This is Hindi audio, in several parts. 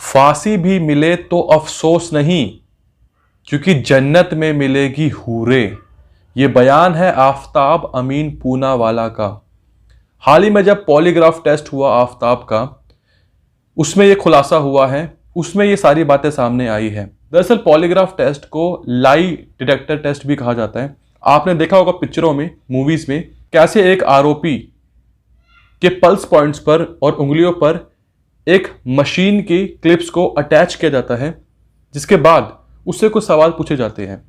फांसी भी मिले तो अफसोस नहीं, क्योंकि जन्नत में मिलेगी हूरे। ये बयान है आफताब अमीन पूनावाला का। हाल ही में जब पॉलीग्राफ टेस्ट हुआ आफताब का, उसमें ये खुलासा हुआ है, उसमें ये सारी बातें सामने आई है। दरअसल पॉलीग्राफ टेस्ट को लाई डिटेक्टर टेस्ट भी कहा जाता है। आपने देखा होगा पिक्चरों में, मूवीज में, कैसे एक आरोपी के पल्स पॉइंट्स पर और उंगलियों पर एक मशीन की क्लिप्स को अटैच किया जाता है, जिसके बाद उससे कुछ सवाल पूछे जाते हैं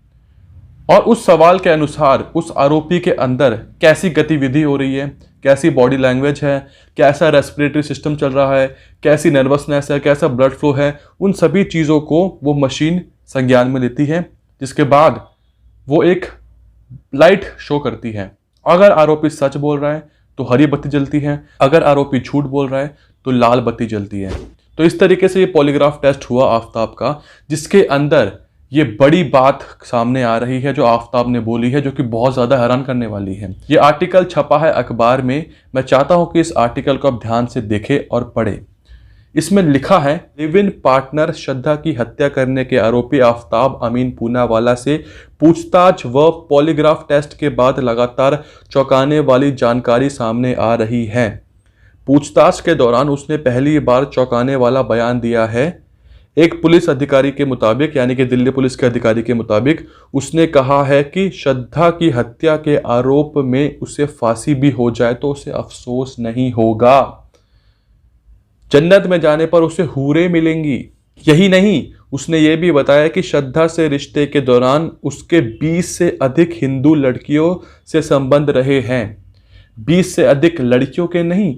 और उस सवाल के अनुसार उस आरोपी के अंदर कैसी गतिविधि हो रही है, कैसी बॉडी लैंग्वेज है, कैसा रेस्पिरेटरी सिस्टम चल रहा है, कैसी नर्वसनेस है, कैसा ब्लड फ्लो है, उन सभी चीज़ों को वो मशीन संज्ञान में लेती है, जिसके बाद वो एक लाइट शो करती है। अगर आरोपी सच बोल रहा है तो हरी बत्ती जलती है, अगर आरोपी झूठ बोल रहा है तो लाल बत्ती जलती है। तो इस तरीके से ये पॉलीग्राफ टेस्ट हुआ आफताब का, जिसके अंदर ये बड़ी बात सामने आ रही है जो आफताब ने बोली है, जो कि बहुत ज़्यादा हैरान करने वाली है। ये आर्टिकल छपा है अखबार में। मैं चाहता हूं कि इस आर्टिकल को आप ध्यान से देखें और पढ़ें। इसमें लिखा है, लिव इन पार्टनर श्रद्धा की हत्या करने के आरोपी आफताब अमीन पूनावाला से पूछताछ व पॉलीग्राफ टेस्ट के बाद लगातार चौंकाने वाली जानकारी सामने आ रही है। पूछताछ के दौरान उसने पहली बार चौंकाने वाला बयान दिया है। एक पुलिस अधिकारी के मुताबिक, यानी कि दिल्ली पुलिस के अधिकारी के मुताबिक, उसने कहा है कि श्रद्धा की हत्या के आरोप में उसे फांसी भी हो जाए तो उसे अफसोस नहीं होगा। जन्नत में जाने पर उसे हूरें मिलेंगी। यही नहीं, उसने ये भी बताया कि श्रद्धा से रिश्ते के दौरान उसके 20 से अधिक हिंदू लड़कियों से संबंध रहे हैं। 20 से अधिक लड़कियों के नहीं,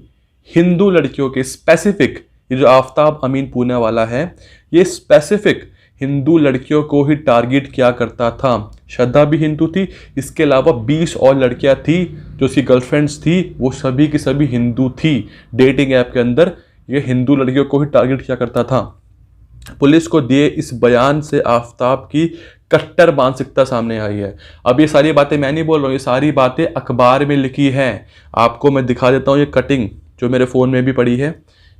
हिंदू लड़कियों के स्पेसिफिक। ये जो आफताब अमीन पूनावाला है, ये स्पेसिफिक हिंदू लड़कियों को ही टारगेट किया करता था। श्रद्धा भी हिंदू थी, इसके अलावा 20 और लड़कियां थी जो उसकी गर्लफ्रेंड्स थी, वो सभी की सभी हिंदू थी। डेटिंग ऐप के अंदर ये हिंदू लड़कियों को ही टारगेट किया करता था। पुलिस को दिए इस बयान से आफताब की कट्टर मानसिकता सामने आई है। अब ये सारी बातें मैं नहीं बोल रहा हूँ, ये सारी बातें अखबार में लिखी हैं। आपको मैं दिखा देता हूँ ये कटिंग जो मेरे फ़ोन में भी पड़ी है।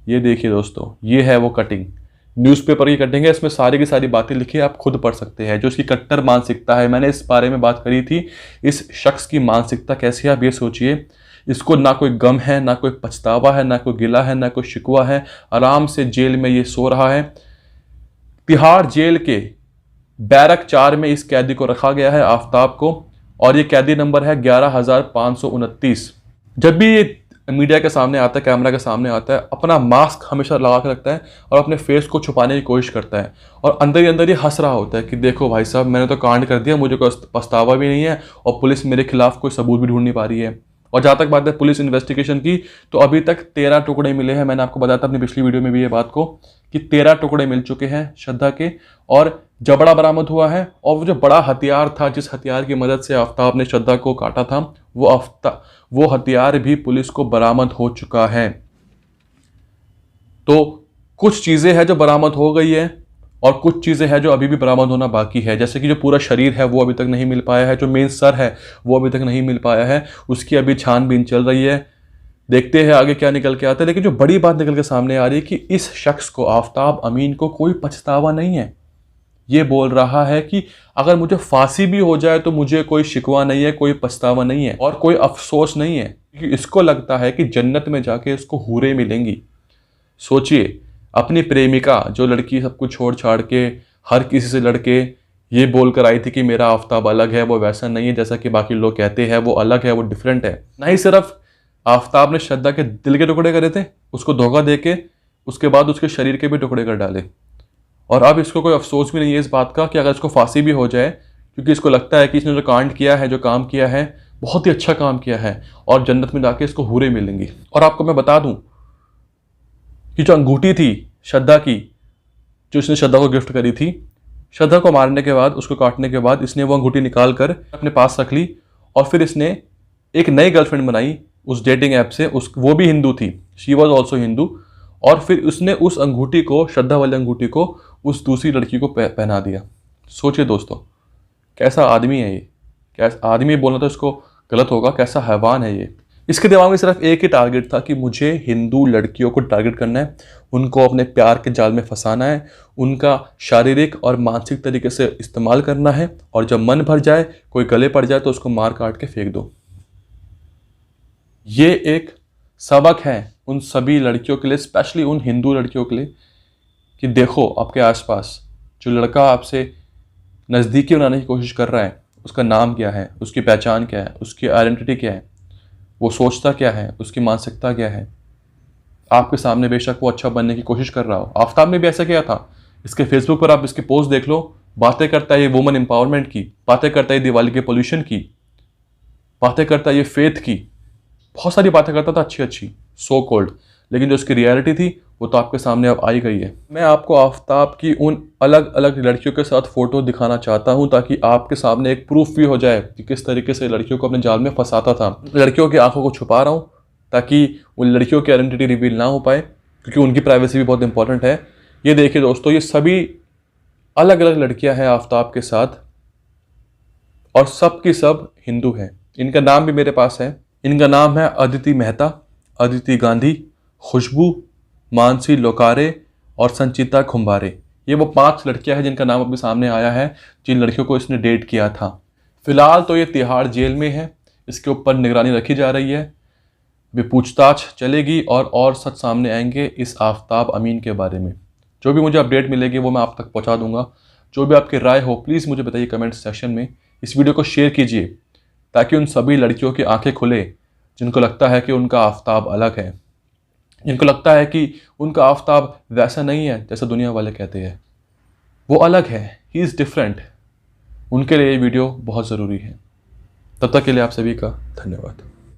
ये देखिए दोस्तों, ये है वो कटिंग, न्यूज़पेपर की कटिंग है। इसमें सारी की सारी बातें लिखी है, आप खुद पढ़ सकते हैं। जो इसकी कट्टर मानसिकता है, मैंने इस बारे में बात करी थी। इस शख्स की मानसिकता कैसी है आप ये सोचिए। इसको ना कोई गम है, ना कोई पछतावा है, ना कोई गिला है, ना कोई शिकवा है। आराम से जेल में ये सो रहा है। तिहाड़ जेल के बैरक 4 में इस कैदी को रखा गया है, आफताब को, और ये कैदी नंबर है 11,529। जब भी ये मीडिया के सामने आता है, कैमरा के सामने आता है, अपना मास्क हमेशा लगा के रखता है और अपने फेस को छुपाने की कोशिश करता है, और अंदर ही अंदर ये हंस रहा होता है कि देखो भाई साहब, मैंने तो कांड कर दिया, मुझे कोई पछतावा भी नहीं है और पुलिस मेरे खिलाफ कोई सबूत भी ढूंढ नहीं पा रही है। और जहाँ तक बात है पुलिस इन्वेस्टिगेशन की, तो अभी तक 13 टुकड़े मिले हैं। मैंने आपको बताया था अपनी पिछली वीडियो में भी ये बात को कि 13 टुकड़े मिल चुके हैं श्रद्धा के, और जबड़ा बरामद हुआ है। और वो जो बड़ा हथियार था, जिस हथियार की मदद से आफताब ने श्रद्धा को काटा था, वो हथियार भी पुलिस को बरामद हो चुका है। तो कुछ चीज़ें हैं जो बरामद हो गई है और कुछ चीज़ें हैं जो अभी भी बरामद होना बाकी है। जैसे कि जो पूरा शरीर है वो अभी तक नहीं मिल पाया है, जो मेन सर है वो अभी तक नहीं मिल पाया है, उसकी अभी छानबीन चल रही है। देखते हैं आगे क्या निकल के आता है। लेकिन जो बड़ी बात निकल के सामने आ रही है कि इस शख्स को, आफताब अमीन को, कोई पछतावा नहीं है। ये बोल रहा है कि अगर मुझे फांसी भी हो जाए तो मुझे कोई शिकवा नहीं है, कोई पछतावा नहीं है और कोई अफसोस नहीं है, क्योंकि इसको लगता है कि जन्नत में जाके इसको हूरें मिलेंगी। सोचिए, अपनी प्रेमिका, जो लड़की सब कुछ छोड़ छाड़ के हर किसी से लड़के ये बोलकर आई थी कि मेरा आफताब अलग है, वो वैसा नहीं है जैसा कि बाकी लोग कहते हैं, वो अलग है, वो डिफरेंट है। नहीं सिर्फ आफताब ने श्रद्धा के दिल के टुकड़े करे थे, उसको धोखा दे के उसके बाद उसके शरीर के भी टुकड़े कर डाले। और अब इसको कोई अफसोस भी नहीं है इस बात का कि अगर इसको फांसी भी हो जाए, क्योंकि इसको लगता है कि इसने जो कांड किया है, जो काम किया है, बहुत ही अच्छा काम किया है और जन्नत में जाके इसको हूरें मिलेंगी। और आपको मैं बता दूं कि जो अंगूठी थी श्रद्धा की, जो इसने श्रद्धा को गिफ्ट करी थी, श्रद्धा को मारने के बाद, उसको काटने के बाद, इसने वो अंगूठी निकाल कर अपने पास रख ली और फिर इसने एक नई गर्लफ्रेंड बनाई उस डेटिंग ऐप से। वो भी हिंदू थी, शी वॉज ऑल्सो हिंदू। और फिर उसने उस अंगूठी को, श्रद्धा वाली अंगूठी को, उस दूसरी लड़की को पहना दिया। सोचिए दोस्तों, कैसा आदमी है ये। कैसा आदमी बोलना तो इसको गलत होगा, कैसा हैवान है ये। इसके दिमाग में सिर्फ एक ही टारगेट था कि मुझे हिंदू लड़कियों को टारगेट करना है, उनको अपने प्यार के जाल में फंसाना है, उनका शारीरिक और मानसिक तरीके से इस्तेमाल करना है, और जब मन भर जाए, कोई गले पड़ जाए तो उसको मार काट के फेंक दो। ये एक सबक है उन सभी लड़कियों के लिए, स्पेशली उन हिंदू लड़कियों के लिए, कि देखो आपके आसपास जो लड़का आपसे नज़दीकी बनाने की कोशिश कर रहा है, उसका नाम क्या है, उसकी पहचान क्या है, उसकी आइडेंटिटी क्या है, वो सोचता क्या है, उसकी मानसिकता क्या है। आपके सामने बेशक वो अच्छा बनने की कोशिश कर रहा हो। आफ्ताब ने भी ऐसा किया था। इसके फेसबुक पर आप इसकी पोस्ट देख लो, बातें करता है ये वुमन एम्पावरमेंट की, बातें करता है दिवाली के पोल्यूशन की, बातें करता है ये फेथ की, बहुत सारी बातें करता था अच्छी अच्छी सो कॉल्ड, लेकिन जो उसकी रियलिटी थी वो तो आपके सामने अब आई गई है। मैं आपको आफ्ताब की उन अलग अलग लड़कियों के साथ फ़ोटो दिखाना चाहता हूं, ताकि आपके सामने एक प्रूफ भी हो जाए कि किस तरीके से लड़कियों को अपने जाल में फंसाता था। लड़कियों की आंखों को छुपा रहा हूं ताकि उन लड़कियों की आइडेंटिटी रिवील ना हो पाए, क्योंकि उनकी प्राइवेसी भी बहुत इंपॉर्टेंट है। ये देखिए दोस्तों, ये सभी अलग अलग लड़कियां हैं आफ्ताब के साथ, और सब की सब हिंदू हैं। इनका नाम भी मेरे पास है। इनका नाम है अदिति मेहता, अदिति गांधी, खुशबू, मानसी लोकारे और संचिता खुम्बारे। ये वो 5 लड़कियां हैं जिनका नाम अभी सामने आया है, जिन लड़कियों को इसने डेट किया था। फिलहाल तो ये तिहाड़ जेल में है, इसके ऊपर निगरानी रखी जा रही है। भी पूछताछ चलेगी और सच सामने आएंगे इस आफ्ताब अमीन के बारे में। जो भी मुझे अपडेट मिलेगी वो मैं आप तक पहुंचा दूंगा। जो भी आपकी राय हो प्लीज़ मुझे बताइए कमेंट सेक्शन में। इस वीडियो को शेयर कीजिए ताकि उन सभी लड़कियों की आंखें खुले जिनको लगता है कि उनका आफ्ताब अलग है, जिनको लगता है कि उनका आफ्ताब वैसा नहीं है जैसा दुनिया वाले कहते हैं। वो अलग है, ही इज़ डिफरेंट। उनके लिए ये वीडियो बहुत ज़रूरी है। तब तक के लिए आप सभी का धन्यवाद।